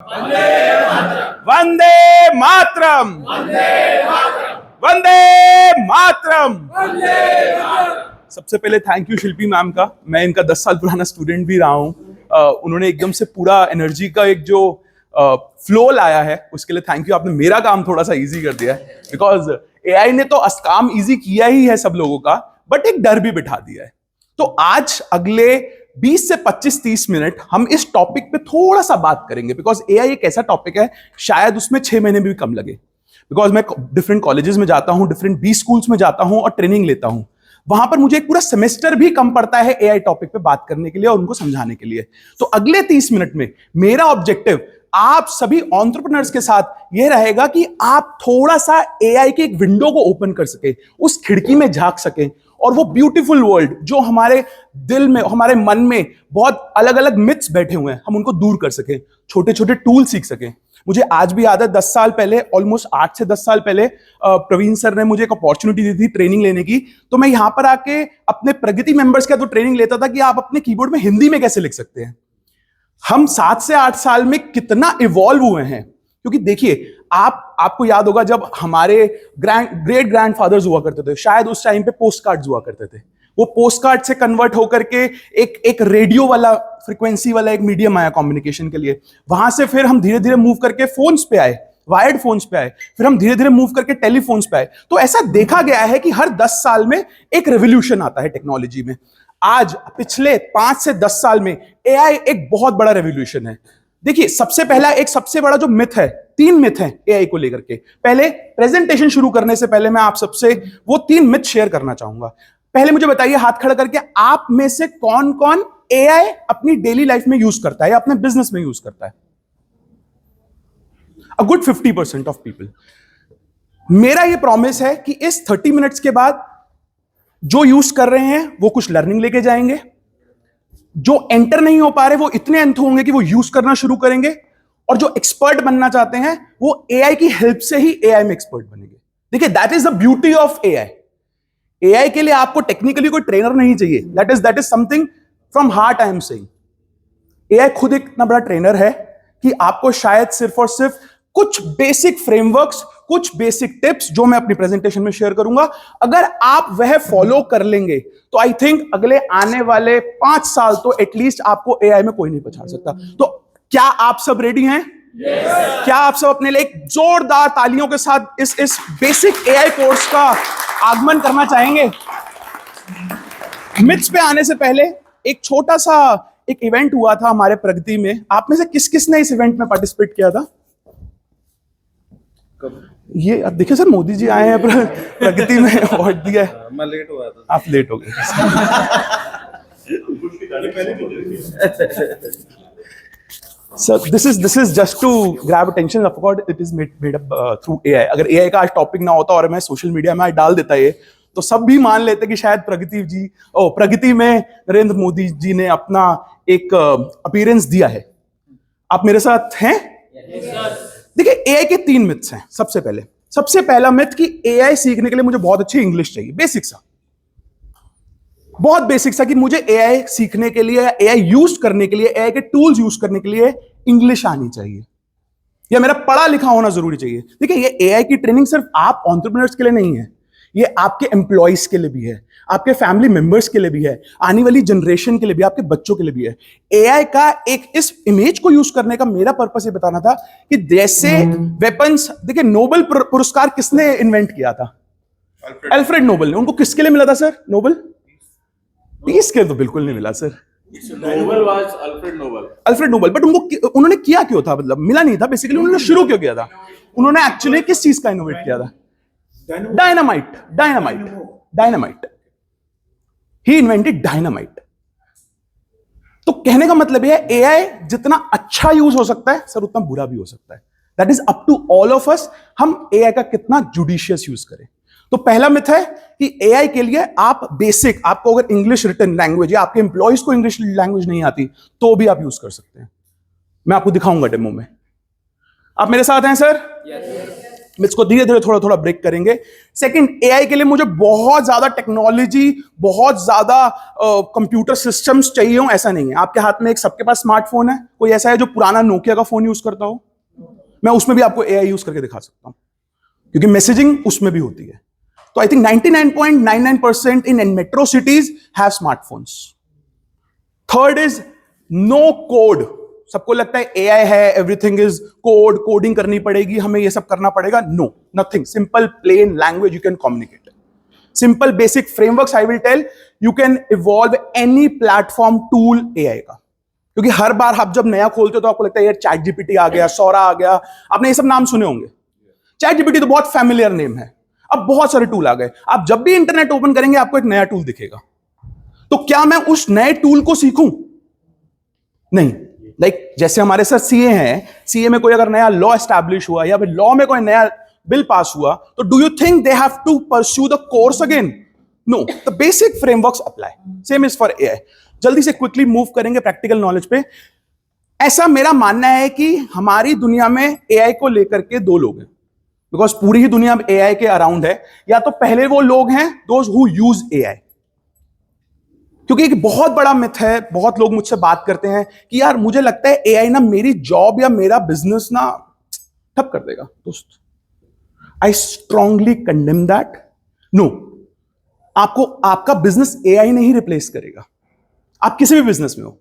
वंदे मातरम, वंदे मातरम। सबसे पहले thank you Shilpi ma'am का। मैं इनका 10 साल पुराना स्टूडेंट भी रहा हूँ। उन्होंने एकदम से पूरा एनर्जी का एक जो फ्लो लाया है, उसके लिए थैंक यू। आपने मेरा काम थोड़ा सा इजी कर दिया है, बिकॉज एआई ने तो काम इजी किया ही है सब लोगों का, बट एक डर भी बिठा दिया है। तो आज अगले 20 से 25-30 मिनट हम इस टॉपिक पे थोड़ा सा बात करेंगे, बिकॉज एआई एक ऐसा टॉपिक है शायद उसमें 6 महीने भी कम लगे। बिकॉज मैं डिफरेंट कॉलेजेस में जाता हूं, डिफरेंट बी स्कूल्स में जाता हूं और ट्रेनिंग लेता हूं। वहां पर मुझे एक पूरा सेमेस्टर भी कम पड़ता है एआई टॉपिक पे बात करने के लिए और उनको समझाने के लिए। तो अगले 30 मिनट में मेरा ऑब्जेक्टिव आप सभी एंटरप्रेन्योर्स के साथ यह रहेगा कि आप थोड़ा सा एआई के एक विंडो को ओपन कर सके, उस खिड़की में झांक सके और वो ब्यूटीफुल वर्ल्ड जो हमारे दिल में, हमारे मन में बहुत अलग अलग मिथ्स बैठे हुए हैं, हम उनको दूर कर सके, छोटे छोटे टूल सीख सके। मुझे आज भी याद है 10 साल पहले, ऑलमोस्ट 8 से 10 साल पहले प्रवीण सर ने मुझे एक अपॉर्चुनिटी दी थी ट्रेनिंग लेने की। तो मैं यहां पर आके अपने प्रगति मेंबर्स का तो ट्रेनिंग लेता था कि आप अपने कीबोर्ड में हिंदी में कैसे लिख सकते हैं। हम 7 से 8 साल में कितना इवॉल्व हुए हैं। क्योंकि देखिए, आपको याद होगा जब हमारे ग्रेट ग्रैंडफादर्स हुआ करते थे, शायद उस टाइम पे पोस्ट कार्ड्स हुआ करते थे। वो पोस्ट कार्ड से कन्वर्ट होकर के एक रेडियो वाला, फ्रीक्वेंसी वाला एक मीडियम आया कम्युनिकेशन के लिए। वहां से फिर हम धीरे धीरे मूव करके फोन्स पे आए, वायर्ड फोन्स पे आए, फिर हम धीरे धीरे मूव करके टेलीफोन्स पे आए। तो ऐसा देखा गया है कि हर 10 साल में एक रेवोल्यूशन आता है टेक्नोलॉजी में। आज पिछले 5 से 10 साल में एआई एक बहुत बड़ा रेवोल्यूशन है। देखिए, सबसे बड़ा जो मिथ है, 3 मिथ हैं एआई को लेकर के। पहले प्रेजेंटेशन शुरू करने से पहले मैं आप सबसे वो 3 मिथ शेयर करना चाहूंगा। पहले मुझे बताइए हाथ खड़ा करके, आप में से कौन कौन एआई अपनी डेली लाइफ में यूज करता है या अपने बिजनेस में यूज करता है? A good 50% of people. मेरा ये प्रॉमिस है कि इस 30 मिनट्स के बाद जो यूज कर रहे हैं वो कुछ लर्निंग लेके जाएंगे, जो एंटर नहीं हो पा रहे वो इतने अंत होंगे कि वो यूज करना शुरू करेंगे, और जो एक्सपर्ट बनना चाहते हैं वो एआई की हेल्प से ही एआई में एक्सपर्ट बनेंगे। देखिए, that is the beauty of AI. AI के लिए आपको टेक्निकली कोई ट्रेनर नहीं चाहिए। That is something from heart I am saying. AI खुद एक इतना बड़ा ट्रेनर है कि आपको शायद सिर्फ और सिर्फ कुछ बेसिक फ्रेमवर्क्स, कुछ बेसिक टिप्स जो मैं अपनी प्रेजेंटेशन में शेयर करूंगा, अगर आप वह फॉलो कर लेंगे तो आई थिंक अगले आने वाले 5 साल तो एटलीस्ट आपको एआई में कोई नहीं पछाड़ सकता। तो क्या आप सब रेडी हैं? Yes. क्या आप सब अपने लिए एक जोरदार तालियों के साथ इस बेसिक एआई कोर्स का आगमन करना चाहेंगे? मिथ्स पे आने से पहले एक छोटा सा एक इवेंट हुआ था हमारे प्रगति में। आप में से किस किस ने इस इवेंट में पार्टिसिपेट किया था? ये अब देखिए सर, मोदी जी आए हैं, प्रगति में अवार्ड दिया है। मैं लेट हुआ था। आप लेट हो गए। So this is just to grab attention. Of course, it is made up through AI. अगर AI का आज टॉपिक ना होता और मैं सोशल मीडिया में आज डाल देता ये, तो सब भी मान लेते कि शायद प्रगति में नरेंद्र मोदी जी ने अपना एक अपीयरेंस दिया है। आप मेरे साथ हैं? देखिए, एआई के 3 मिथ्स हैं। सबसे पहला मिथ कि एआई सीखने के लिए मुझे बहुत अच्छी इंग्लिश चाहिए। बहुत बेसिक सा कि मुझे एआई सीखने के लिए, एआई यूज करने के लिए, एआई के टूल्स यूज करने के लिए इंग्लिश आनी चाहिए या मेरा पढ़ा लिखा होना जरूरी चाहिए। देखिए, ये एआई की ट्रेनिंग सिर्फ आप एंटरप्रेन्योर्स के लिए नहीं है, ये आपके एम्प्लॉइज के लिए भी है, आपके फैमिली मेंबर्स के लिए भी है, आने वाली जनरेशन के लिए भी, आपके बच्चों के लिए भी है। एआई का एक इस इमेज को यूज करने का मेरा पर्पस ये बताना था कि जैसे वेपन्स, देखिए नोबेल पुरस्कार किसने इन्वेंट किया था? अल्फ्रेड नोबेल ने। उनको किसके लिए मिला था सर नोबेल? पीस के तो बिल्कुल नहीं मिला sir. Nobel was Alfred Nobel. But उन्होंने किया क्यों था? मतलब मिला नहीं था बेसिकली। उन्होंने शुरू क्यों किया था? उन्होंने एक्चुअली किस चीज का इनोवेट किया था? डायनामाइट। ही इन्वेंटेड डायनामाइट। तो कहने का मतलब यह है, एआई जितना अच्छा यूज हो सकता है सर, उतना बुरा भी हो सकता है। That is up to all of us, हम एआई का कितना जुडिशियस यूज करें। तो पहला मिथ है कि एआई के लिए आपको अगर इंग्लिश रिटन लैंग्वेज या आपके एम्प्लॉइज को इंग्लिश लैंग्वेज नहीं आती तो भी आप यूज कर सकते हैं। मैं आपको दिखाऊंगा डेमो में। आप मेरे साथ हैं सर? इसको धीरे धीरे थोड़ा थोड़ा ब्रेक करेंगे। सेकंड, एआई के लिए मुझे बहुत ज्यादा टेक्नोलॉजी, बहुत ज्यादा कंप्यूटर सिस्टम्स चाहिए हो ऐसा नहीं है। आपके हाथ में एक, सबके पास स्मार्टफोन है, कोई ऐसा है जो पुराना नोकिया का फोन यूज करता हो? मैं उसमें भी आपको एआई यूज करके दिखा सकता हूं, क्योंकि मैसेजिंग उसमें भी होती है। तो I think 99.99% in metro cities have smartphones. Third is no code. सबको लगता है एआई है, एवरीथिंग इज कोड, कोडिंग करनी पड़ेगी, हमें ये सब करना पड़ेगा। No, nothing. Simple plain language you can communicate. Simple basic frameworks I will tell, you can evolve any platform tool AI का। क्योंकि हर बार आप जब नया खोलते हो तो आपको लगता है यार चैट जीपीटी आ गया, सौरा आ गया, आपने ये सब नाम सुने होंगे। चैट जीपीटी तो बहुत फैमिलियर नेम है, अब बहुत सारे टूल आ गए। आप जब भी इंटरनेट ओपन करेंगे आपको एक नया टूल दिखेगा। तो क्या मैं उस नए टूल को सीखूं? नहीं। जैसे हमारे सर सीए हैं, सीए में कोई अगर नया लॉ एस्टैब्लिश हुआ या फिर लॉ में कोई नया बिल पास हुआ, तो do you think they have to pursue the course again? No, the basic frameworks apply. Same is for AI. जल्दी से क्विकली मूव करेंगे प्रैक्टिकल नॉलेज पे। ऐसा मेरा मानना है कि हमारी दुनिया में एआई को लेकर के दो लोग हैं, बिकॉज पूरी ही दुनिया एआई के अराउंड है। या तो पहले वो लोग हैं दोज हु यूज एआई, क्योंकि एक बहुत बड़ा मिथ है, बहुत लोग मुझसे बात करते हैं कि यार मुझे लगता है एआई ना मेरी जॉब या मेरा बिजनेस ना ठप कर देगा। दोस्त, I strongly condemn that. No, आपको आपका बिजनेस एआई नहीं रिप्लेस करेगा। आप किसी भी बिजनेस में हो,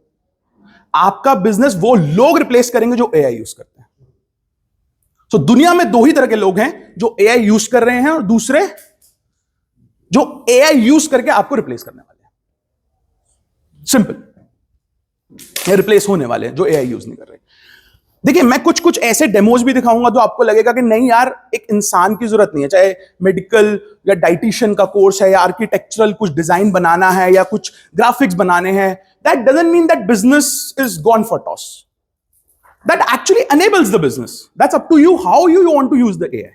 आपका बिजनेस वो लोग रिप्लेस करेंगे जो एआई यूज करते हैं। तो दुनिया में दो ही तरह के लोग हैं, जो एआई यूज कर रहे हैं और दूसरे जो एआई यूज करके आपको रिप्लेस करने वाले हैं। सिंपल, रिप्लेस होने वाले हैं जो एआई यूज नहीं कर रहे। देखिए, मैं कुछ कुछ ऐसे डेमोज भी दिखाऊंगा जो आपको लगेगा कि नहीं यार, एक इंसान की जरूरत नहीं है। चाहे मेडिकल या डाइटिशियन का कोर्स है या आर्किटेक्चरल कुछ डिजाइन बनाना है या कुछ ग्राफिक्स बनाने हैं, that doesn't mean that business is gone for toss. That actually enables the business. That's up to you how you want to use the AI.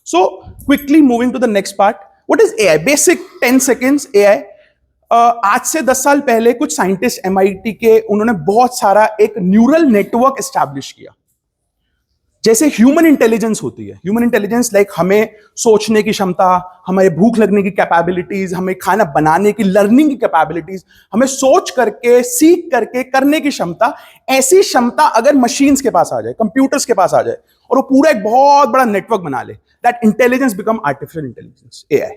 So quickly moving to the next part. What is AI? Basic 10 seconds AI. आज से 10 साल पहले कुछ scientist MIT के, उन्होंने बहुत सारा एक न्यूरल नेटवर्क एस्टैब्लिश किया। जैसे ह्यूमन इंटेलिजेंस होती है, ह्यूमन इंटेलिजेंस लाइक हमें सोचने की क्षमता, हमें भूख लगने की कैपेबिलिटीज, हमें खाना बनाने की लर्निंग की कैपेबिलिटीज, हमें सोच करके सीख करके करने की क्षमता, ऐसी क्षमता अगर मशीन्स के पास आ जाए, कंप्यूटर्स के पास आ जाए और वो पूरा एक बहुत बड़ा नेटवर्क बना ले, that intelligence become artificial intelligence, AI.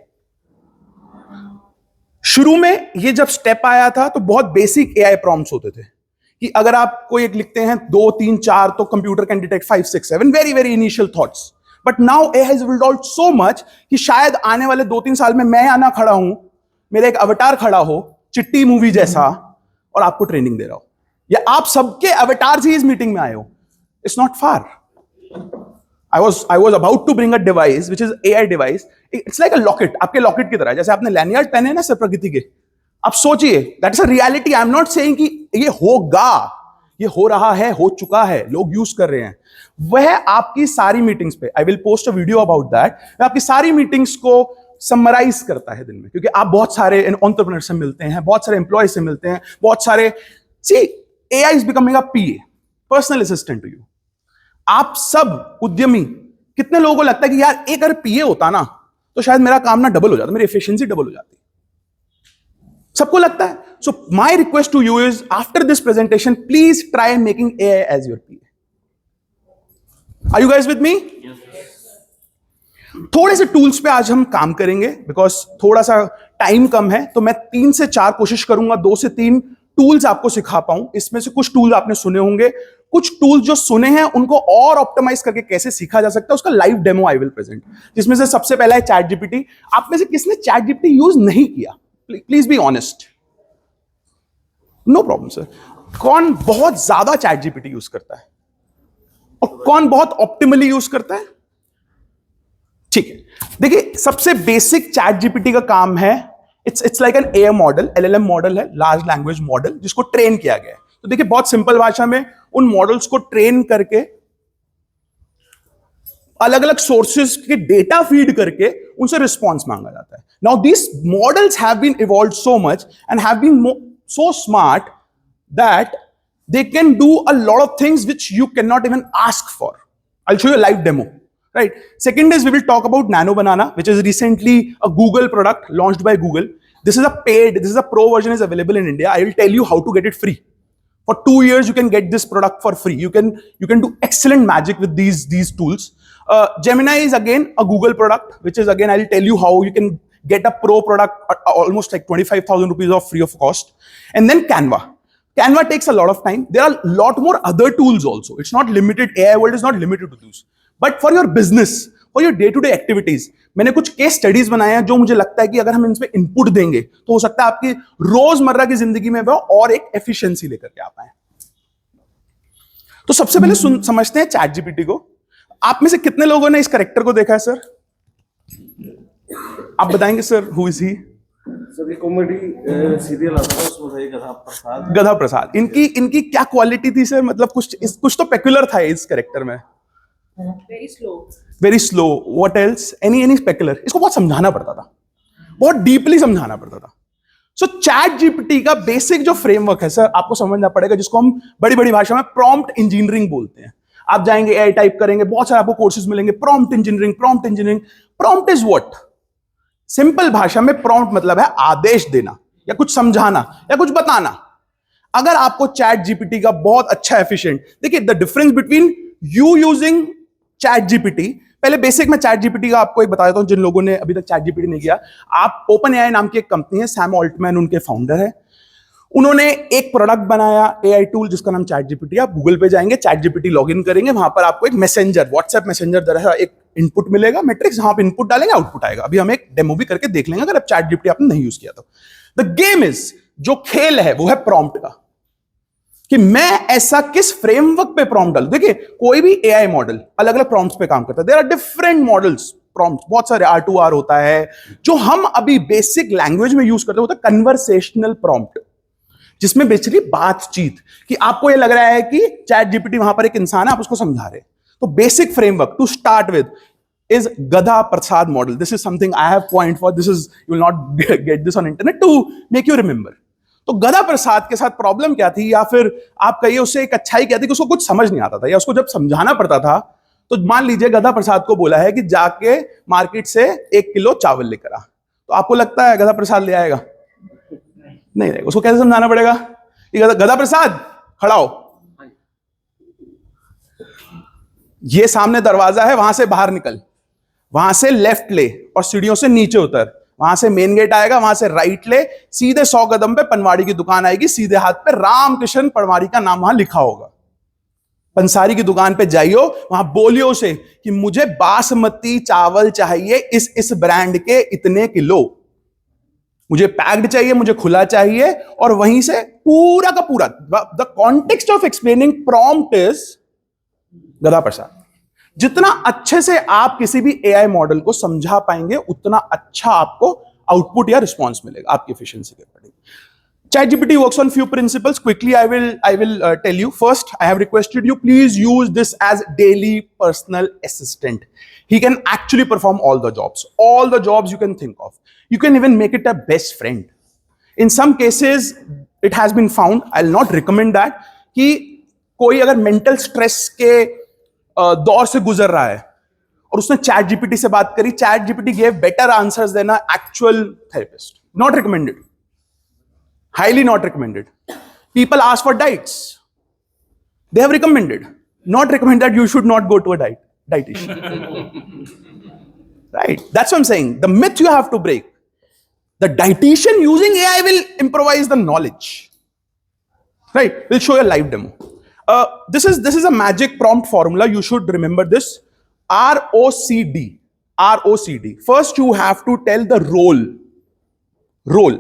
शुरू में ये जब स्टेप आया था तो बहुत बेसिक एआई प्रॉम्प्ट्स होते थे कि अगर आप कोई एक लिखते हैं 2 3 4 तो computer can detect 5 6 7, very very initial thoughts. But now AI has evolved so much कि शायद आने वाले 2-3 साल में मैं आना खड़ा हूं, मेरा एक अवतार खड़ा हो चिट्टी मूवी जैसा, और आपको ट्रेनिंग दे रहा हो, या आप सबके अवतार ही इस मीटिंग में आए हो। It's not far. I was about to bring a device which is AI device. It's like a locket. आपके लॉकेट की तरह, जैसे आपने लैनियार्ड पहने ना सब प्रकृति के। आप सोचिए, that is a reality. I am not saying कि ये होगा, ये हो रहा है, हो चुका है, लोग यूज कर रहे हैं। वह आपकी सारी मीटिंग्स पे, I will post a video about that, आपकी सारी मीटिंग्स को समराइज करता है दिन में, क्योंकि आप बहुत सारे एंटरप्रेन्योर से मिलते हैं, बहुत सारे एम्प्लॉय से मिलते हैं, बहुत सारे। See, AI is becoming a PA, personal assistant to you. आप सब उद्यमी, कितने लोगों को लगता है कि यार एक अगर पीए होता ना तो शायद मेरा काम ना डबल हो जाता, मेरी एफिशिएंसी डबल हो जाती। सबको लगता है। So my request to you is, after this presentation please try making AI as your PA. Are you guys with me? थोड़े से टूल्स पे आज हम काम करेंगे, बिकॉज थोड़ा सा टाइम कम है, तो मैं 3 से 4 कोशिश करूंगा 2 से 3 टूल्स आपको सिखा पाऊं। इसमें से कुछ टूल्स आपने सुने होंगे, कुछ टूल्स जो सुने हैं उनको और ऑप्टिमाइज करके कैसे सीखा जा सकता है, उसका live demo I will present. जिसमें से सबसे पहला है चैट जीपीटी। आप में से किसने चैट जीपीटी यूज नहीं किया? Please be honest. No problem sir. कौन बहुत ज्यादा चैट जीपीटी यूज करता है और कौन बहुत ऑप्टिमली यूज करता है? ठीक है, देखिए सबसे बेसिक चैट जीपीटी का काम है, it's like an AI model, LLM model है, लार्ज लैंग्वेज मॉडल, जिसको ट्रेन किया गया है। तो देखिए बहुत सिंपल भाषा में उन मॉडल्स को ट्रेन करके अलग अलग सोर्सेज के डेटा फीड करके उनसे रिस्पॉन्स मांगा जाता है। Now this models have been evolved so much and have been so smart that they can do a lot of things which you cannot even ask for. I'll show you a live demo, right? Second is we will talk about Nano Banana, which is recently a Google product launched by Google. This is a pro version is available in India. I will tell you how to get it free. For 2 years, you can get this product for free. You can do excellent magic with these tools. Gemini is again a Google product, which is again I'll tell you how you can get a pro product at almost like 25,000 rupees of free of cost. And then Canva. Canva takes a lot of time. There are a lot more other tools also. It's not limited. AI world is not limited to those. But for your business, for your day-to-day activities, मैंने कुछ case studies बनाए हैं जो मुझे लगता है कि अगर हम इनमें इनपुट देंगे तो हो सकता है आपकी रोजमर्रा की जिंदगी में वो और एक एफिशिएंसी लेकर के आ पाए. तो सबसे पहले समझते हैं चैट जीपीटी को. आप में से कितने लोगों ने इस कैरेक्टर को देखा है सर? आप बताएंगे sir, who is he? Sir ये कॉमेडी सीरियल आता था उसमें था गधा प्रसाद. गधा प्रसाद. इनकी क्या क्वालिटी थी सर? मतलब कुछ तो पेक्युलर था इस कैरेक्टर में. Very slow. What else? Any specular. इसको बहुत समझाना पड़ता था, बहुत डीपली समझाना पड़ता था. सो चैट जीपीटी का बेसिक जो फ्रेमवर्क है सर, आपको समझना पड़ेगा, जिसको हम बड़ी बड़ी भाषा में प्रॉम्प्ट इंजीनियरिंग बोलते हैं. आप जाएंगे एआई टाइप करेंगे, बहुत सारे आपको कोर्सेज मिलेंगे. Prompt engineering. Prompt is what? Simple भाषा में प्रॉम्प्ट मतलब है आदेश देना या कुछ समझाना या कुछ बताना. अगर आपको चैट जीपीटी का बहुत अच्छा एफिशिएंट, देखिए the difference between you using chat GPT. पहले बेसिक में चैट जीपीटी का आपको एक बता देता हूं जिन लोगों ने अभी तक चैट जीपीटी नहीं किया. आप ओपन एआई नाम की एक कंपनी है, सैम ऑल्टमैन उनके फाउंडर है. उन्होंने एक प्रोडक्ट बनाया एआई टूल जिसका नाम चैट जीपीटी. आप गूगल पे जाएंगे, चैट जीपीटी लॉग इन करेंगे, वहां पर आपको एक मैसेंजर, व्हाट्सएप मैसेंजर तरह एक इनपुट मिलेगा, मैट्रिक्स. जहां आप इनपुट डालेंगे आउटपुट आएगा. अभी हम एक डेमो भी करके देख लेंगे अगर आप चैट जीपीटी आपने नहीं यूज किया तो. द गेम इज, जो खेल है वो है प्रॉम्प्ट का, कि मैं ऐसा किस फ्रेमवर्क पे प्रॉम्प्ट डालूं. देखिए कोई भी एआई मॉडल अलग अलग प्रॉम्प्ट्स पे काम करता है. There are different models, prompt बहुत सारे. R2R होता है जो हम अभी बेसिक लैंग्वेज में यूज करते हैं, होता है कन्वर्सेशनल प्रॉम्प्ट, जिसमें बेसिकली बातचीत, कि आपको ये लग रहा है कि चैट जीपीटी वहां पर एक इंसान है, आप उसको समझा रहे हैं. तो basic framework to start with is Gada Prasad model. This is something I have coined for. This is, you will not get this on internet to make you remember. तो गधा प्रसाद के साथ प्रॉब्लम क्या थी, या फिर आप कहिए उससे एक अच्छाई क्या थी कि उसको कुछ समझ नहीं आता था, या उसको जब समझाना पड़ता था तो मान लीजिए गधा प्रसाद को बोला है कि जाके मार्केट से 1 किलो चावल लेकर आ. तो आपको लगता है गधा प्रसाद ले आएगा? नहीं रहेगा. उसको कैसे समझाना पड़ेगा कि गधा प्रसाद खड़ा हो, ये सामने दरवाजा है, वहां से बाहर निकल, वहां से लेफ्ट ले और सीढ़ियों से नीचे उतर, वहां से मेन गेट आएगा, वहां से राइट ले, सीधे 100 कदम पे पनवाड़ी की दुकान आएगी, सीधे हाथ पे रामकृष्ण पनवाड़ी का नाम वहां लिखा होगा. पंसारी की दुकान पे जाइयो, वहां बोलियो से कि मुझे बासमती चावल चाहिए इस ब्रांड के इतने किलो, मुझे पैक्ड चाहिए, मुझे खुला चाहिए. और वहीं से पूरा का पूरा the context of explaining prompt is गधा प्रसाद. जितना अच्छे से आप किसी भी एआई मॉडल को समझा पाएंगे उतना अच्छा आपको आउटपुट या रिस्पॉन्स मिलेगा आपकी एफिशिएंसी के according. ChatGPT works on few principles. Quickly, I will tell you. First, I have requested you please use this as daily personal assistant. He can actually perform all the jobs you can think of. You can even make it a best friend. In some cases, it has been found. I'll not recommend that. कि कोई अगर mental stress के दौर से गुजर रहा है और उसने चैट जीपीटी से बात करी, chat GPT gave better answers than actual therapist. Not recommended, highly not recommended. People ask for diets, they have recommended, not recommend that you should not go to a dietitian. Right, that's what I'm saying. The myth you have to break. The dietitian using AI will improvise the knowledge. Right, we'll show you a live demo. This is a magic prompt formula. You should remember this. ROCD. First you have to tell the role.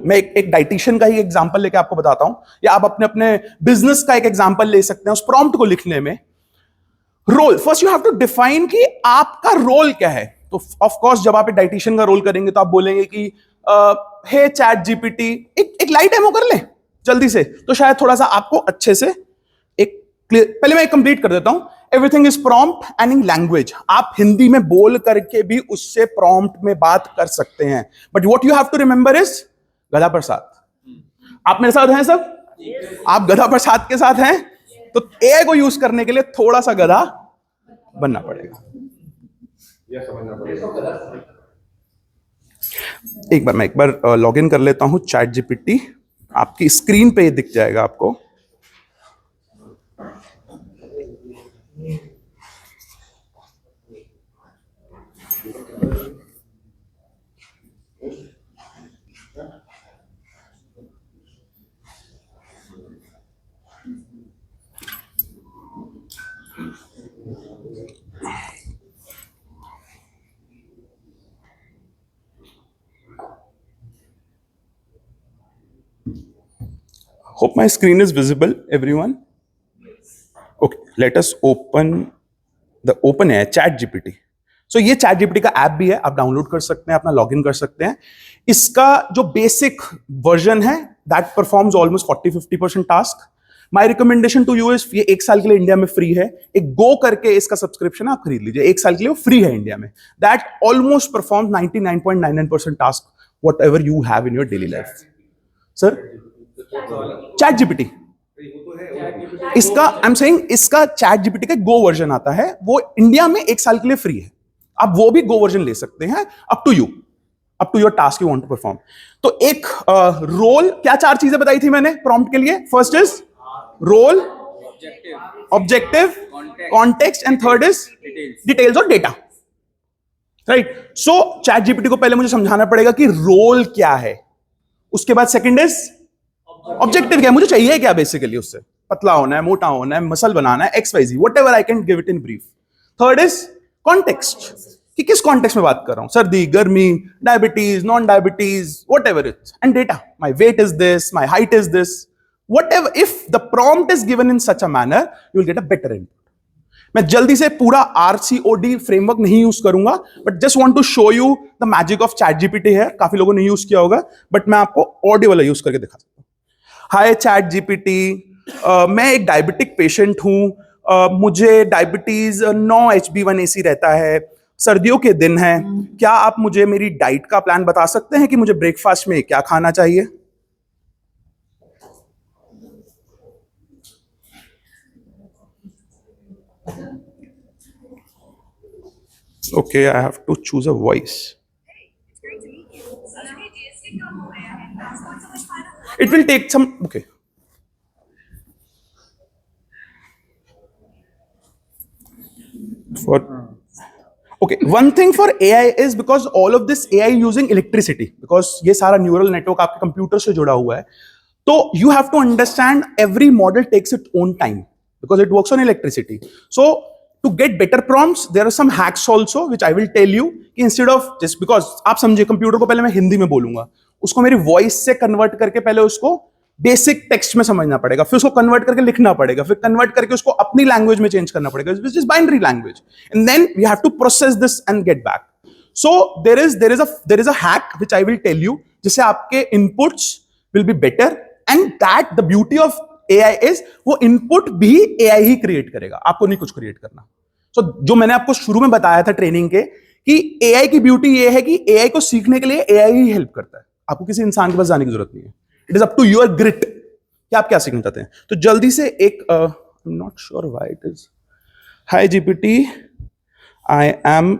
मैं एक dietitian का ही example लेके आपको बताता हूं, या आप अपने बिजनेस का एक एग्जांपल ले सकते हैं उस प्रॉम्प्ट को लिखने में. Role, first you have to define कि आपका रोल क्या है. तो ऑफ कोर्स जब आप एक डाइटिशियन का रोल करेंगे तो आप बोलेंगे कि हे चैट जीपीटी, एक लाइट डेमो कर ले जल्दी से, तो शायद थोड़ा सा आपको अच्छे से एक पहले मैं कंप्लीट कर देता हूं. Everything is prompt and in language. आप हिंदी में बोल करके भी उससे प्रॉम्प्ट में बात कर सकते हैं, but what you have to remember is गधा प्रसाद. आप मेरे साथ हैं सब? आप गधा प्रसाद के साथ हैं? तो ए को यूज करने के लिए थोड़ा सा गधा बनना पड़ेगा. एक बार लॉग इन कर लेता हूँ चैट जीपीटी। आपकी स्क्रीन पे ये दिख जाएगा आपको। Hope my screen is visible, everyone. Okay, let us open the OpenAI ChatGPT. So ये ChatGPT का ऐप भी है, आप डाउनलोड कर सकते हैं, अपना लॉगिन कर सकते हैं। इसका जो बेसिक वर्जन है that performs almost 40-50% task. My recommendation to you is, ये 1 साल के लिए इंडिया में फ्री है। एक गो करके इसका सब्सक्रिप्शन आप खरीद लीजिए, 1 साल के लिए वो फ्री है इंडिया में। That almost performs 99.99% task what ever you have in your daily life. Sir chat GPT इसका आई एम सेइंग इसका चैट जीपीटी का गो वर्जन आता है, वो इंडिया में 1 साल के लिए फ्री है। आप वो भी गो वर्जन ले सकते हैं, up to you, up to your task you want to perform. तो एक रोल, क्या 4 चीजें बताई थी मैंने प्रॉम्प्ट के लिए? First is role, objective, context, and third is details और data, right? So chat GPT को पहले मुझे समझाना पड़ेगा कि रोल क्या है, उसके बाद सेकंड इज ऑब्जेक्टिव क्या है, मुझे चाहिए क्या बेसिकली उससे, पतला होना है, मोटा होना है, मसल बनाना है, X Y Z, whatever I can give it in brief. Third is context, कि किस कॉन्टेक्स्ट में बात कर रहा हूं, सर्दी, गर्मी, diabetes, non diabetes, whatever it, and data, my weight is this, my height is this, whatever. If the prompt is given in such a manner you will get a better input. मैं जल्दी से पूरा RCOD framework नहीं use करूंगा, but just want to show you the magic of chat GPT है। काफी लोगों ने यूज किया होगा, बट मैं आपको ऑडियो वाला यूज करके दिखा सकता हूं। हाय चैट जीपीटी, मैं एक डायबिटिक पेशेंट हूं, मुझे डायबिटीज 9 HB1AC रहता है, सर्दियों के दिन है, क्या आप मुझे मेरी डाइट का प्लान बता सकते हैं कि मुझे ब्रेकफास्ट में क्या खाना चाहिए? Okay, I have to choose a voice. It will take some, okay. Okay, one thing for AI is because all of this AI using electricity, because ये सारा न्यूरल नेटवर्क आपके कंप्यूटर से जुड़ा हुआ है, तो you have to understand every model takes its own time because it works on electricity. So to get better prompts, there are some hacks also which I will tell you. कि instead of just because आप समझे computer को पहले मैं हिंदी में बोलूंगा, उसको मेरी वॉइस से कन्वर्ट करके पहले उसको बेसिक टेक्स्ट में समझना पड़ेगा, फिर उसको कन्वर्ट करके लिखना पड़ेगा, फिर कन्वर्ट करके उसको अपनी लैंग्वेज में चेंज करना पड़ेगा, which is binary language, and then we have to process this and get back. So there is a hack which I will tell you, जिससे आपके inputs will be better, and that the beauty of AI is वो input भी AI ही create करेगा, आपको नहीं कुछ create करना. सो जो मैंने आपको शुरू में बताया था ट्रेनिंग के, कि एआई की ब्यूटी ये है कि एआई को सीखने के लिए एआई ही हेल्प करता है, आपको किसी इंसान के पास जाने की जरूरत नहीं है. It is up to your grit कि आप क्या सीखना चाहते हैं. तो जल्दी से एक I am not sure why it is. Hi GPT, I am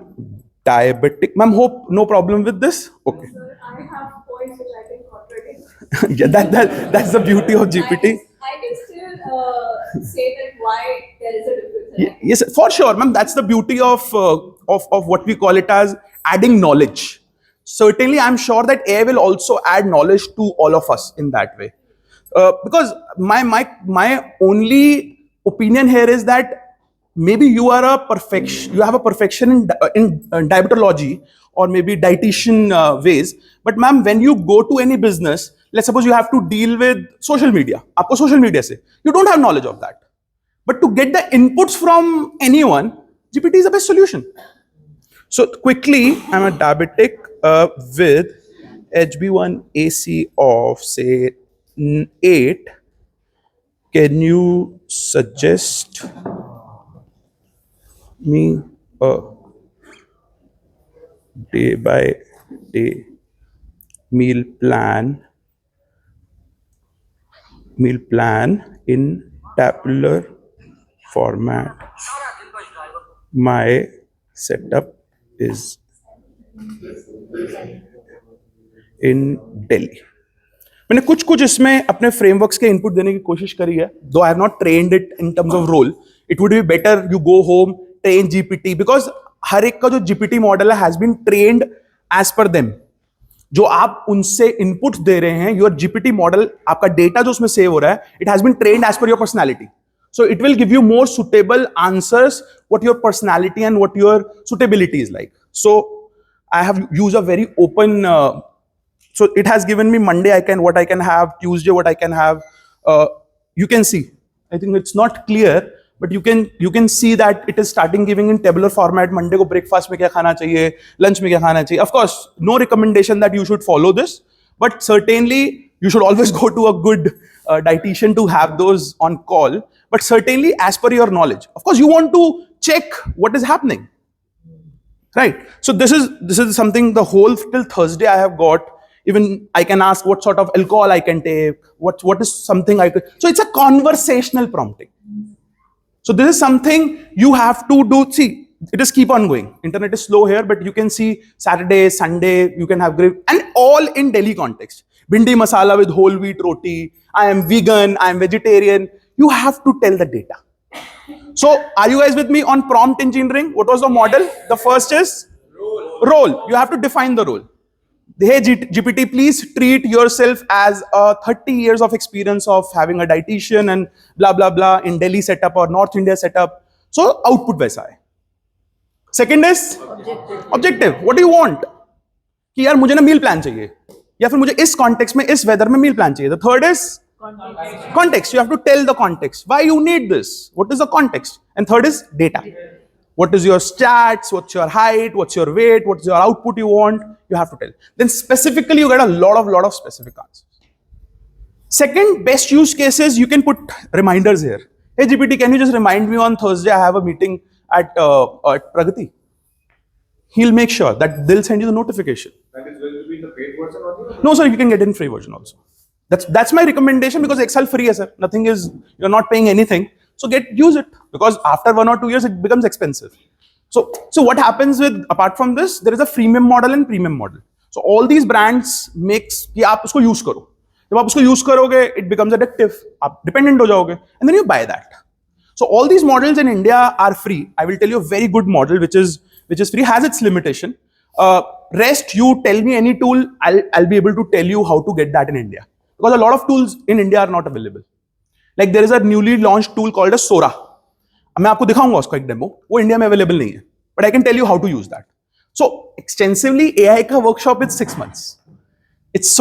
diabetic. Ma'am, hope no problem with this. Okay. Sir, I have points which I can contradict. Yeah, that's the beauty of GPT. I can still say that why there is a difference. Yes, for sure, ma'am. That's the beauty of what we call it as adding knowledge. Certainly, I'm sure that AI will also add knowledge to all of us in that way. Because my only opinion here is that maybe you have a perfection in diabetology or maybe dietitian ways, but ma'am, when you go to any business, let's suppose you have to deal with social media, aapko social media se you don't have knowledge of that, but to get the inputs from anyone, GPT is the best solution. So quickly, I'm a diabetic with HB1AC of say 8. Can you suggest me a day by day meal plan in tabular format? My setup is in Delhi. मैंने कुछ कुछ इसमें अपने frameworks के input देने की कोशिश करी है, though I have not trained it in terms of role. It would be better you go home, train GPT, because हर एक का जो जीपीटी मॉडल है has been trained as per them. जो आप उनसे इनपुट दे रहे हैं, योर जीपीटी मॉडल, आपका डेटा जो उसमें सेव हो रहा है, it has been trained as per your personality. So it will give you more suitable answers what your personality and what your suitability is like. So I have used a very open, so it has given me Monday what I can have, Tuesday what I can have. You can see, I think it's not clear, but you can see that it is starting giving in tabular format. Monday को breakfast में क्या खाना चाहिए, lunch में क्या खाना चाहिए. Of course, no recommendation that you should follow this, but certainly you should always go to a good dietitian to have those on call. But certainly as per your knowledge, of course you want to check what is happening, right? So this is something the whole till Thursday I have got. Even I can ask what sort of alcohol I can take, what is something I could. So it's a conversational prompting. So this is something you have to do. See, it is keep on going. Internet is slow here, but you can see Saturday, Sunday, you can have great, and all in Delhi context. Bhindi masala with whole wheat roti. I am vegan, I am vegetarian. You have to tell the data. So are you guys with me on prompt engineering? What was the model? The first is role. You have to define the role. Hey GPT, please treat yourself as a 30 years of experience of having a dietitian and blah blah blah in Delhi setup or North India setup. So output वैसा है. Second is objective. What do you want? कि यार मुझे ना meal plan चाहिए, या फिर मुझे इस context में इस weather में meal plan चाहिए. The third is context. You have to tell the context why you need this, what is the context. And third is data. What is your stats, what's your height, what's your weight, what's your output you want, you have to tell. Then specifically you get a lot of specific answers. Second best use cases, you can put reminders here. Hey GPT, can you just remind me on Thursday I have a meeting at Pragati? He'll make sure that they'll send you the notification. That is going to be the paid version or No sir, you can get in free version also. That's my recommendation, because Excel free है sir. Nothing is, you're not paying anything. So use it, because after 1 or 2 years it becomes expensive. So what happens with, apart from this, there is a freemium model and premium model. So all these brands makes कि आप उसको use करो. जब आप उसको use करोगे, it becomes addictive. आप dependent हो जाओगे, and then you buy that. So all these models in India are free. I will tell you a very good model which is free, has its limitation. Rest, you tell me any tool, I'll be able to tell you how to get that in India. Because a lot of tools in India are not available. Like there is a newly launched tool called as Sora. मैं आपको दिखाऊंगा उसका एक demo, वो India में available नहीं है, but I can tell you how to use that. So extensively AI का workshop is 6 months. It's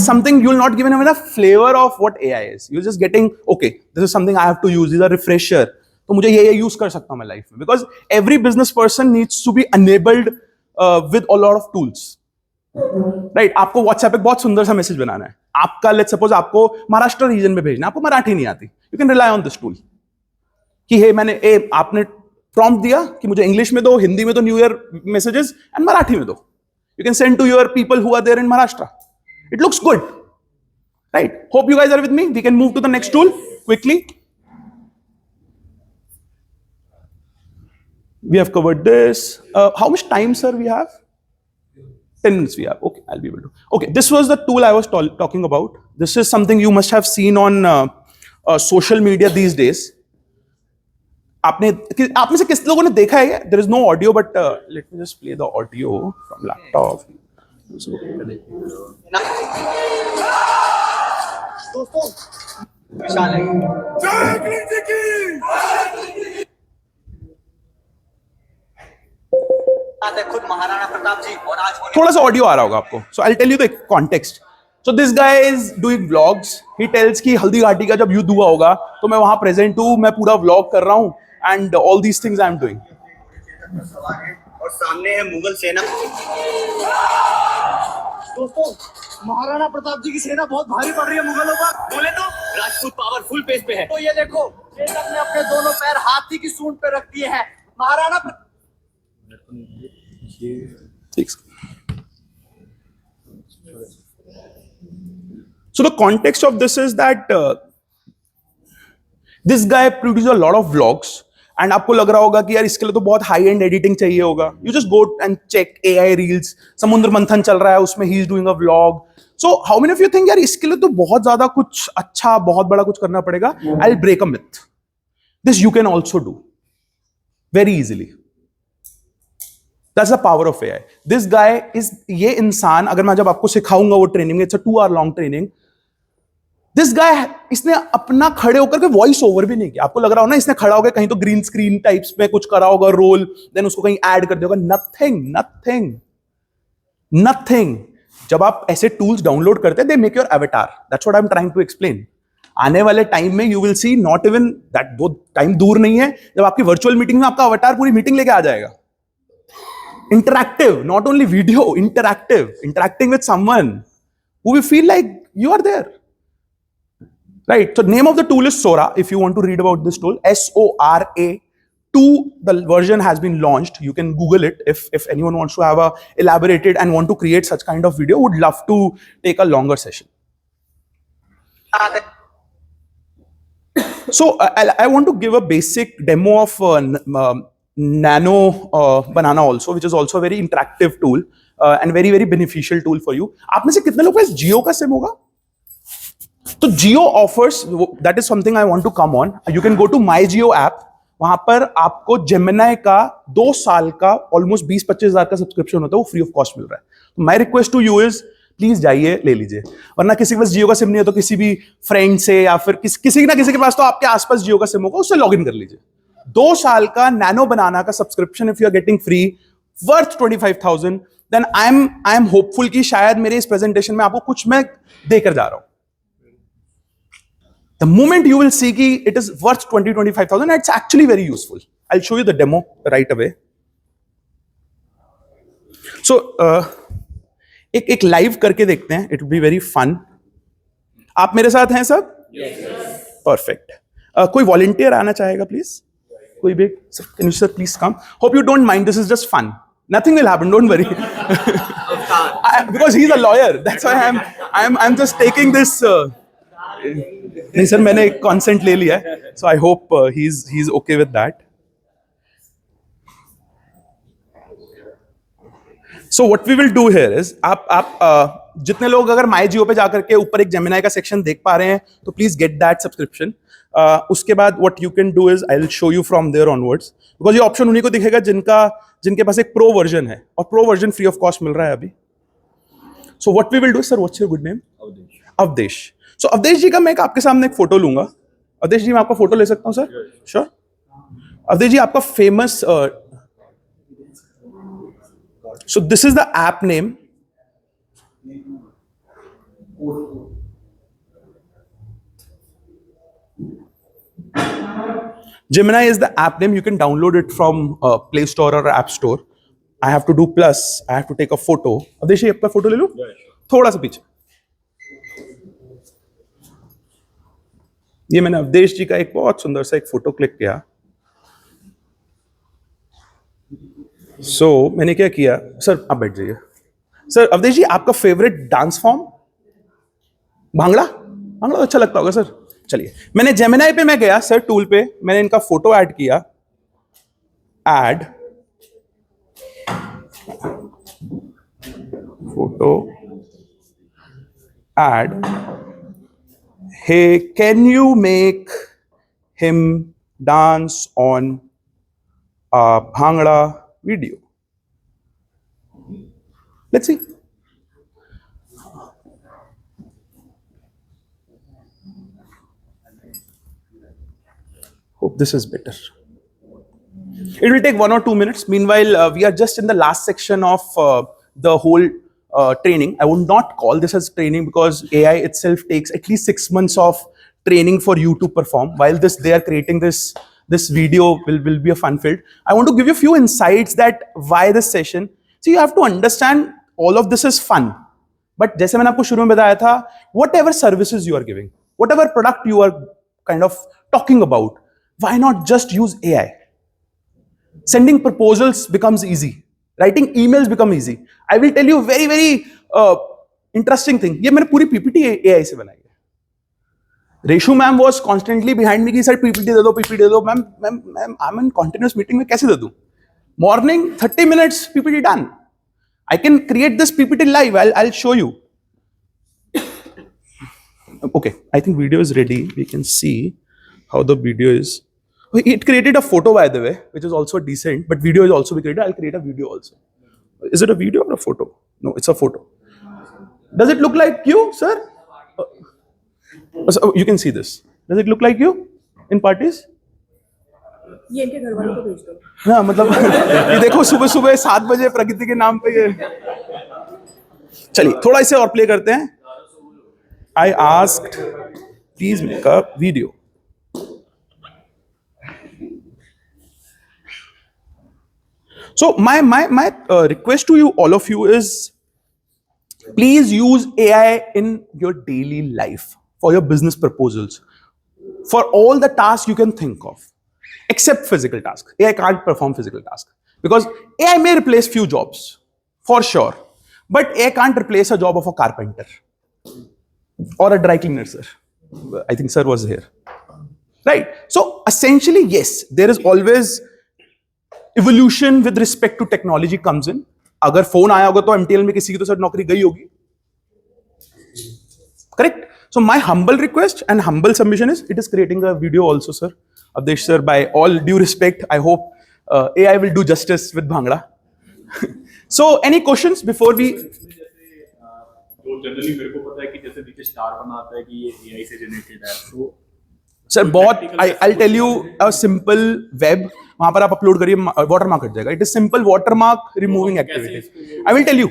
something you'll not given even a flavor of what AI is. You're just getting, okay, this is something I have to use. These are refresher. तो मुझे ये use कर सकता हूँ मैं life में. Because every business person needs to be enabled with a lot of tools. Right आपको WhatsApp पे बहुत सुंदर सा मैसेज बनाना है, आपका लेट्स सपोज आपको महाराष्ट्र रीजन में भेजना, आपको मराठी नहीं आती, you can rely on this tool कि हे आपने प्रॉम्प्ट दिया कि मुझे इंग्लिश में दो, हिंदी में दो new year messages, and Marathi में दो. You can send to your people who are there in Maharashtra. It looks good, right? Hope you guys are with me. We can move to the next tool quickly. We have covered this. How much time, sir, we have? 10 minutes we have. Okay, I'll be able to. Okay, this was the tool I was talking about. This is something you must have seen on social media these days. आप में से किस लोगों ने देखा है? There is no audio, but let me just play the audio from laptop. दोस्तों विशाल है खुद महाराणा प्रताप जी, और आज थोड़ा सा ऑडियो आ रहा होगा आपको. So I'll tell you the context. So this guy is doing vlogs. He tells कि हल्दी घाटी का जब युद्ध हुआ होगा तो मैं वहां प्रेजेंट हूँ, मैं पूरा व्लॉग कर रहा हूँ, and all these things I'm doing. और सामने है मुगल सेना. दोस्तों महाराणा प्रताप जी की सेना बहुत भारी पड़ रही है मुगलों पर. बोले तो राजपूत पावर फुल पेस पे है. तो ये देखो चेतक ने अपने दोनों पैर हाथी की सूंड पे रख दिए हैं. Maharana So the context of this is that this guy produces a lot of vlogs, and आपको लग रहा होगा कि यार इसके लिए तो बहुत हाई एंड एडिटिंग चाहिए होगा. You just go and check AI reels. समुद्र मंथन चल रहा है, उसमें ही is doing a vlog. So how many of you think यार इसके लिए तो बहुत ज्यादा कुछ अच्छा, बहुत बड़ा कुछ करना पड़ेगा? I will break a myth. This you can also do very easily. That's the power of AI. This guy is, ये इंसान, अगर मैं जब आपको सिखाऊंगा वो training, it's a 2 hour long training. This guy, इसने अपना खड़े होकर के वॉइस ओवर भी नहीं किया. आपको लग रहा हो ना इसने खड़ा होकर कहीं तो ग्रीन स्क्रीन टाइप्स में कुछ करा होगा रोल, देन उसको कहीं ऐड कर दिया होगा. Nothing, nothing, nothing. जब आप ऐसे टूल्स डाउनलोड करते हैं, they make your avatar. That's what I am trying to explain. आने वाले टाइम में you will see, not even that, वो टाइम दूर नहीं है जब आपकी वर्चुअल मीटिंग में आपका अवतार पूरी मीटिंग लेके आ जाएगा. Interactive, not only video, interactive, interacting with someone who will feel like you are there. Right? So name of the tool is Sora. If you want to read about this tool, SORA 2, the version has been launched. You can Google it if anyone wants to have a elaborated and want to create such kind of video, would love to take a longer session. So I want to give a basic demo of Nano Banana also, which is also a very interactive tool and very very beneficial tool for you. आप में से कितने लोग पास जियो का SIM होगा? तो Jio offers, that is something I want to come on. You can go to my Jio app. वहां पर आपको जेमिनाई का 2 साल का ऑलमोस्ट 20-25 हजार का सब्सक्रिप्शन होता है, वो फ्री ऑफ कॉस्ट मिल रहा है. तो my request to you is please जाइए, ले लीजिए. वरना किसी के पास जियो का सिम नहीं है तो किसी भी फ्रेंड से या फिर किसी ना किसी के पास तो आपके आसपास जियो का सिम होगा, उससे लॉग इन कर लीजिए. 2 साल का नैनो बनाना का subscription if you are getting free, worth 25,000, then I am hopeful कि शायद मेरे इस प्रेजेंटेशन में आपको कुछ मैं देकर जा रहा हूं. The moment you will see कि it is worth 20-25,000, it's actually very useful. I'll show you the demo right away. So एक लाइव करके देखते हैं. It will be very fun. आप मेरे साथ हैं सब? Yes. Perfect. कोई वॉलंटियर आना चाहेगा प्लीज? कोई भी? Can you sir please come? Hope you don't mind. This is just fun. Nothing will happen. Don't worry. Because he's a lawyer. That's why I'm just taking this. नहीं sir, मैंने एक consent ले लिया है. So I hope he's okay with that. So what we will do here is आप जितने लोग अगर माई जियो पे जाकर के ऊपर एक जेमिनाई का सेक्शन देख पा रहे हैं तो प्लीज गेट दैट सब्सक्रिप्शन. उसके बाद what you can do is I will show you from there onwards, because ये ऑप्शन उन्हीं को दिखेगा जिनके पास एक प्रो वर्जन है, और pro version free of cost मिल रहा है अभी. So what we will do, sir what's your good name? Awadhesh. So Awadhesh ji का मैं आपके सामने एक फोटो लूंगा. अवधेश जी, मैं आपका फोटो ले सकता हूँ सर? श्योर. अवधेश जी, आपका famous, so this is the app name. Gemini is the app name. You can download it from Play Store or App Store. I have to do plus. I have to take a photo. Awadhesh ji, आपका photo ले लूं? थोड़ा सा पीछे. ये मैंने अवधेश जी का एक बहुत सुंदर सा एक फोटो क्लिक किया. सो मैंने क्या किया, सर आप बैठ जाइए. सर अवधेश जी, आपका favourite dance form? Bhangra. Bhangra अच्छा लगता होगा सर. चलिए, मैंने जेमिनाई पे मैं गया सर, टूल पे मैंने इनका फोटो ऐड किया. Add photo, add. Hey can you make him dance on bhangra video? Let's see. Hope this is better. It will take 1 or 2 minutes. Meanwhile, we are just in the last section of the whole training. I would not call this as training because AI itself takes at least 6 months of training for you to perform. While they are creating this video will be a fun filled. I want to give you a few insights that why this session. So you have to understand all of this is fun. But जैसे मैंने आपको शुरू में बताया था, whatever services you are giving, whatever product you are kind of talking about, why not just use AI? Sending proposals becomes easy. Writing emails become easy. I will tell you very very interesting thing. ये मैंने पूरी PPT AI से बनाई है. Reshu ma'am was constantly behind me कि sir PPT दे दो, PPT दे दो. Ma'am ma'am ma'am I am in continuous meeting में कैसे दे दूं? Morning 30 minutes PPT done. I can create this PPT live. I'll show you. Okay, I think video is ready. We can see how the video is. It created a photo, by the way, which is also decent, but video is also be created. I'll create a video also. Is it a video or a photo? No, it's a photo. Does it look like you, sir? So you can see this. Does it look like you in parties? ये इनके घर वालों को भेज दो. हाँ, मतलब ये देखो सुबह सुबह 7 बजे प्रकृति के नाम पे ये. चलिए थोड़ा इसे और प्ले करते हैं. I asked, please make a video. So my request to you, all of you, is please use AI in your daily life for your business proposals, for all the tasks you can think of, except physical tasks. AI can't perform physical tasks because AI may replace few jobs, for sure, but AI can't replace a job of a carpenter or a dry cleaner, sir. I think sir was here. Right? So essentially, yes, there is always evolution with respect to technology comes in. अगर phone आया होगा तो MTL में किसी की तो sir नौकरी गई होगी. Correct? So my humble request and humble submission is, it is creating a video also, sir. Avdesh sir, by all due respect, I hope AI will do justice with Bhangra. So any questions before we? जो generally मेरे को पता है कि जैसे नीचे star बना आता है कि ये एआई से जनरेटेड है, तो सर बहुत I'll tell you a simple web, वहां पर आप अपलोड करिए, वाटरमार्क हट जाएगा. It is simple watermark removing activity. I will tell you.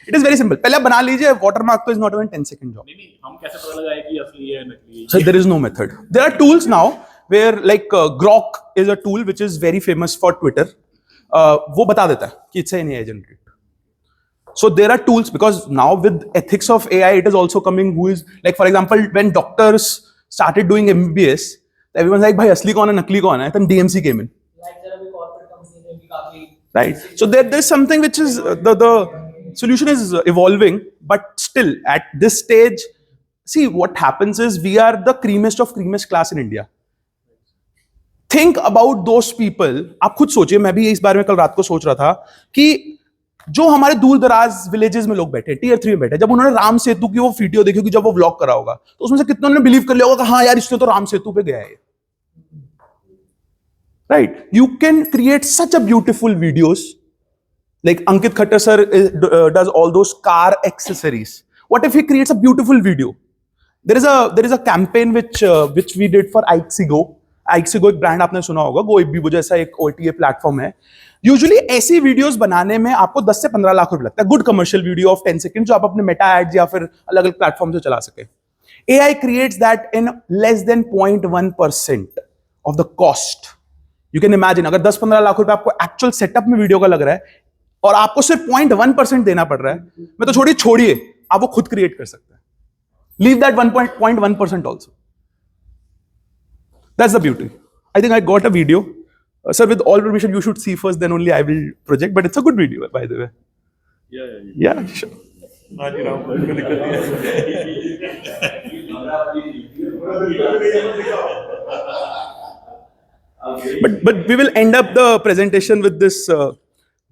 It is very simple. पहले आप बना लीजिए. वाटरमार्क तो is not even 10 second job. नहीं हम कैसे पता लगाए कि असली है नकली है? So there is no method. There are tools now where like Grok is a tool which is very famous for Twitter. वो बता देता है कि it's an AI generated. So there are tools because now with ethics of AI, it is also coming. Who is like, for example, when doctors started doing MBBS, everyone's like, "Bhai, asli kaun hai, nakli kaun hai?" Then DMC came in. Right. So there's something which is the solution is evolving, but still at this stage, see what happens is we are the creamiest of creamiest class in India. Think about those people. आप खुद सोचिए. मैं भी इस बारे में कल रात को सोच रहा था कि जो हमारे दूर दराज विलेजेस में लोग बैठे, टियर 3 में बैठे, जब उन्होंने राम सेतु की वो वीडियो देखी होगी, जब वो व्लॉग करा होगा, तो उसमें से कितनों ने बिलीव कर लिया होगा कि हाँ यार इसने तो राम सेतु पे गया है. Right? You can create such a beautiful videos. Like Ankit Khattar sir does all those car accessories. What if he creates a beautiful video? There is a campaign which we did for Ixigo. Ixigo एक brand आपने सुना होगा. Goibibo जैसा एक OTA platform है. Usually ऐसी videos बनाने में आपको 10 से 15 लाख रुपए लगता है. Good commercial video of 10 second जो आप अपने मेटा एड्स या फिर अलग अलग प्लेटफॉर्म से चला सके. AI creates that in less than 0.1% of the cost. You can imagine अगर 10-15 लाख रुपए आपको एक्चुअल सेटअप में वीडियो का लग रहा है और आपको सिर्फ 0.1% देना पड़ रहा है, मैं तो छोड़िए आप वो खुद क्रिएट कर सकते हैं. Leave that 1.1% also. That's the beauty. I think I got a video. Sir, with all permission, you should see first, then only I will project. But it's a good video, by the way. Yeah, sure. But we will end up the presentation with this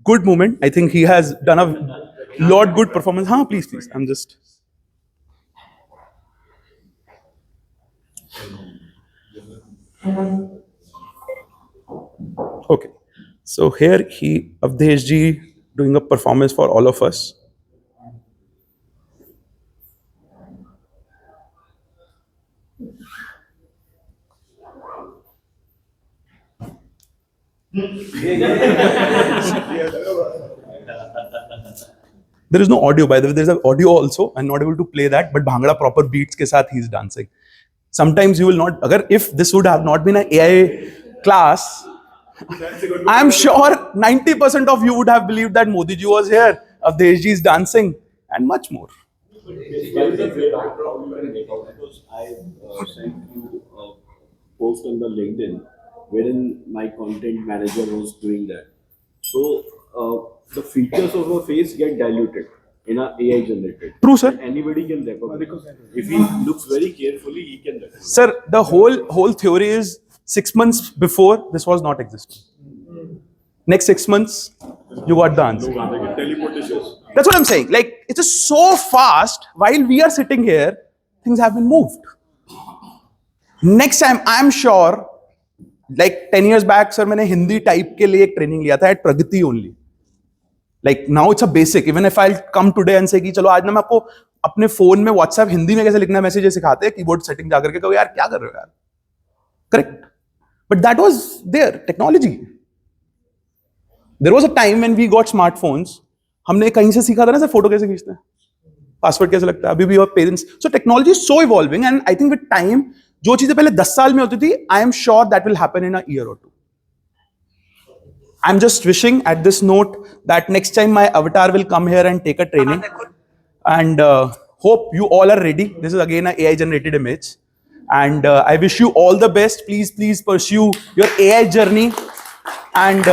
good moment. I think he has done a lot good performance. Haan, please. I'm just. Okay, so here Avdesh ji doing a performance for all of us. There is no audio, by the way. There is an audio also. I'm not able to play that, but Bhangra proper beats ke saath he's dancing. Sometimes you will not. If this would have not been an AI class, I am sure 90% of you would have believed that Modi ji was here, Avdesh ji is dancing, and much more. Because I sent you a post on the LinkedIn wherein my content manager was doing that. So the features of a face get diluted. in a AI generated. True, sir. Anybody can recognize. If he looks very carefully, he can recognize. Sir, the whole theory is 6 months before this was not existing. Next 6 months, you got the answer. Teleportation. That's what I'm saying. Like, it is so fast. While we are sitting here, things have been moved. Next time, I'm sure, like 10 years back, sir, मैंने Hindi type के लिए एक training लिया था at Pragati only. Like now it's a basic. Even if I'll come today and say कि चलो आज ना मैं आपको अपने फोन में WhatsApp हिंदी में कैसे लिखना मैसेज सिखाते हैं, कीबोर्ड सेटिंग जाकर के कहो यार क्या कर रहे हो यार, correct. But that was there technology. There was a time when we got smartphones. हमने कहीं से सीखा था ना सर फोटो कैसे खींचते हैं, पासवर्ड कैसे लगता है. अभी भी your parents. So technology is so evolving and I think with time जो चीजें पहले 10 साल में होती थी, I am sure that will happen in a year और to. I'm just wishing at this note that next time my avatar will come here and take a training, and hope you all are ready. This is again an AI generated image, and I wish you all the best. Please pursue your AI journey, and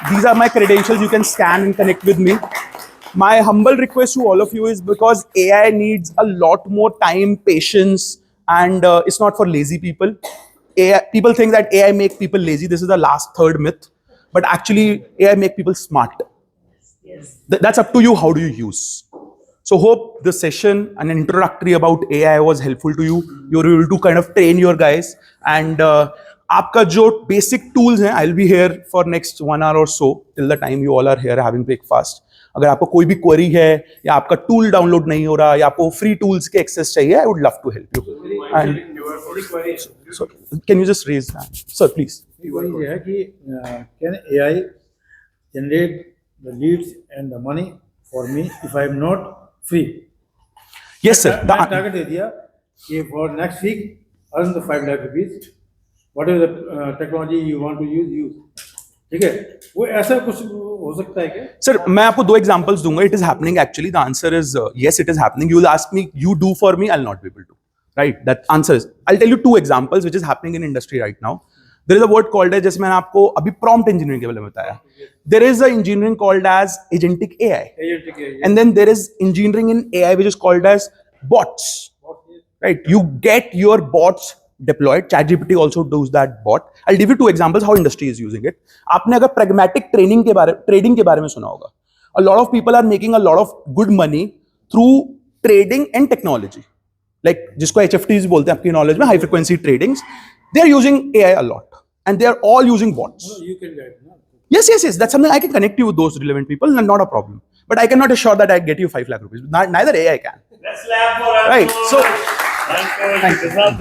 these are my credentials. You can scan and connect with me. My humble request to all of you is because AI needs a lot more time, patience, and it's not for lazy people. People think that AI make people lazy. This is the last third myth. But actually, AI make people smart. That's up to you. How do you use? So hope the session and an introductory about AI was helpful to you. You're able to kind of train your guys. And आपका जो basic tools हैं, I'll be here for next 1 hour or so till the time you all are here having breakfast. अगर आपको कोई भी query है या आपका tool download नहीं हो रहा या आपको free tools के access चाहिए, I would love to help you. And so, can you just raise that, sir, please? वही है कि can AI generate the leads and the money for me if I am not free? Yes, sir. मैं target दे दिया कि for next week earn the 5 lakh rupees. Whatever the technology you want to use. ठीक है, वो ऐसा कुछ हो सकता है क्या? Sir, मैं आपको 2 examples दूंगा. It is happening actually. The answer is yes, it is happening. You will ask me, you do for me, I'll not be able to. Right? That answer is. I'll tell you 2 examples which is happening in industry right now. There is a word called as, जैसे मैंने आपको अभी prompt engineering के बारे में बताया. There is a engineering called as agentic AI. Agentic AI. And then there is engineering in AI which is called as bots. Right? You get your bots deployed. ChatGPT also does that bot. I'll give you 2 examples how industry is using it. आपने अगर pragmatic trading के बारे में सुना होगा. A lot of people are making a lot of good money through trading and technology. Like जिसको HFTs बोलते हैं आपकी knowledge में, high frequency tradings. They are using AI a lot, and they are all using bots. No, you can guide. No? Yes. That's something I can connect you with those relevant people, and not a problem. But I cannot assure that I get you 5 lakh rupees. Neither AI can. Let's clap for Right. So. Thank you.